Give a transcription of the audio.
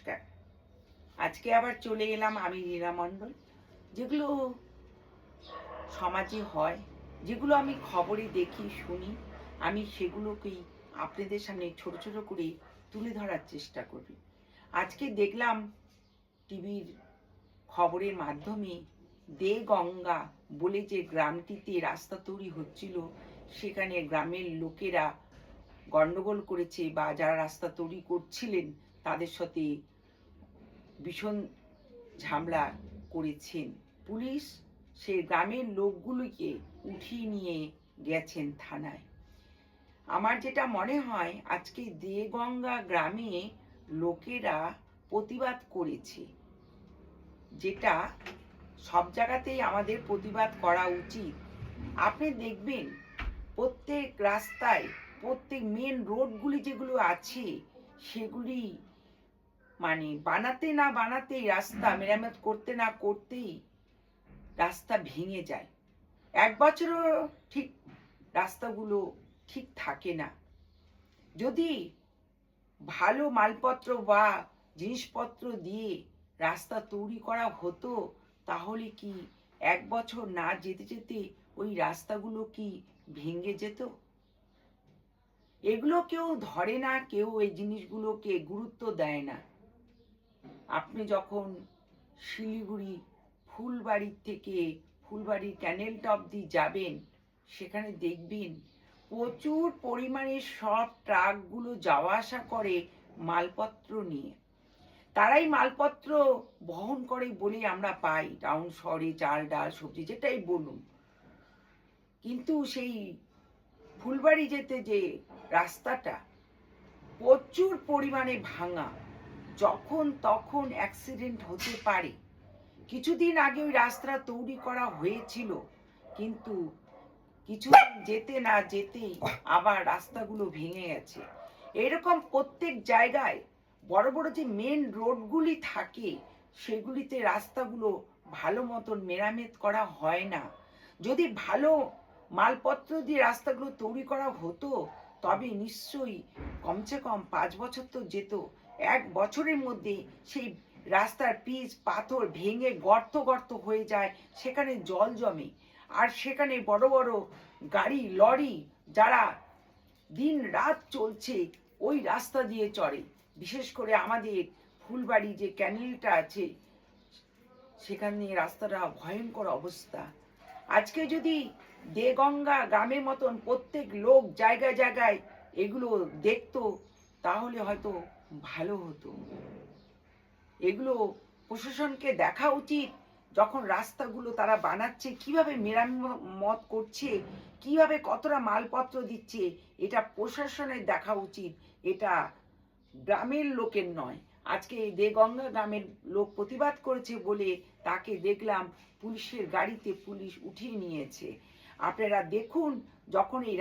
নমস্কার। আজকে আবার চলে এলাম আমি রীনা মণ্ডল। যেগুলো সমাজে হয়, যেগুলো আমি খবরে দেখি শুনি, আমি সেগুলোকেই আপনাদের সামনে ছোট ছোট করে তুলে ধরার চেষ্টা করি। আজকে দেখলাম টিভির খবরের মাধ্যমে দেগঙ্গা বলে যে গ্রামটিতে রাস্তা তৈরি হচ্ছিল, সেখানে গ্রামের লোকেরা গন্ডগোল করেছে বা যারা রাস্তা তৈরি করছিলেন তাদের সাথে ভীষণ ঝামেলা করেছেন। পুলিশ সেই গ্রামের লোকগুলিকে উঠিয়ে নিয়ে গেছেন থানায়। আমার যেটা মনে হয় আজকে দেগঙ্গা গ্রামে লোকেরা প্রতিবাদ করেছে, যেটা সব জায়গাতেই আমাদের প্রতিবাদ করা উচিত। আপনি দেখবেন প্রত্যেক রাস্তায়, প্রত্যেক মেন রোডগুলি যেগুলো আছে সেগুলি বানাতে না বানাতেই, রাস্তা মেরামত করতে না করতেই রাস্তা ভেঙে যায়। এক বছরও ঠিক রাস্তাগুলো ঠিক থাকে না। যদি ভালো মালপত্র বা জিনিসপত্র দিয়ে রাস্তা তৈরি করা হতো, তাহলে কি এক বছর না যেতে যেতে ওই রাস্তাগুলো কি ভেঙে যেত? এগুলো কেউ ধরে না, কেউ এই জিনিসগুলোকে গুরুত্ব দেয় না। আপনি যখন শিলিগুড়ি ফুলবাড়ির থেকে ফুলবাড়ির ক্যানেলটা অবধি যাবেন, সেখানে দেখবেন প্রচুর পরিমাণে সব ট্রাকগুলো যাওয়া আসা করে মালপত্র নিয়ে। তারাই মালপত্র বহন করে বলে আমরা পাই টাউন শহরে চাল ডাল সবজি যেটাই বলুন। কিন্তু সেই ফুলবাড়ি যেতে যে রাস্তাটা প্রচুর পরিমাণে ভাঙা, যখন তখন অ্যাক্সিডেন্ট হতে পারে। কিছুদিন আগে ওই রাস্তা তৈরি করা হয়েছিল, কিন্তু কিছুদিন যেতে না যেতেই আবার রাস্তাগুলো ভেঙে গেছে। এরকম প্রত্যেক জায়গায় বড় বড় যে মেন রোডগুলি থাকে, সেগুলিতে রাস্তাগুলো ভালো মতন মেরামত করা হয় না। যদি ভালো মালপত্র দিয়ে রাস্তাগুলো তৈরি করা হতো, তবে নিশ্চয়ই কমসে কম 5 বছর তো যেত। এক বছরের মধ্যে সেই রাস্তার পিচ পাথর ভেঙে গর্ত গর্ত হয়ে যায়, সেখানে জল জমে। আর সেখানে বড় বড় গাড়ি লরি যারা দিন রাত চলছে ওই রাস্তা দিয়ে চড়ে। বিশেষ করে আমাদের ফুলবাড়ি যে ক্যানেলটা আছে, সেখানে রাস্তাটা ভয়ঙ্কর অবস্থা। আজকে যদি দেগঙ্গা গ্রামের মতন প্রত্যেক লোক জায়গায় জায়গায় এগুলো দেখতো, তাহলে হয়তো ভালো হতো। এগুলো প্রশাসনকে দেখা উচিত। যখন রাস্তাগুলো তারা বানাচ্ছে, কিভাবে মেরামত করছে, কিভাবে কতটা মালপত্র দিচ্ছে, এটা প্রশাসনের দেখা উচিত, এটা গ্রামের লোকের নয়। আজকে দেগঙ্গা গ্রামের লোক প্রতিবাদ করেছে বলে তাকে দেখলাম পুলিশের গাড়িতে পুলিশ উঠিয়ে নিয়েছে। আপনারা দেখুন, যখন এই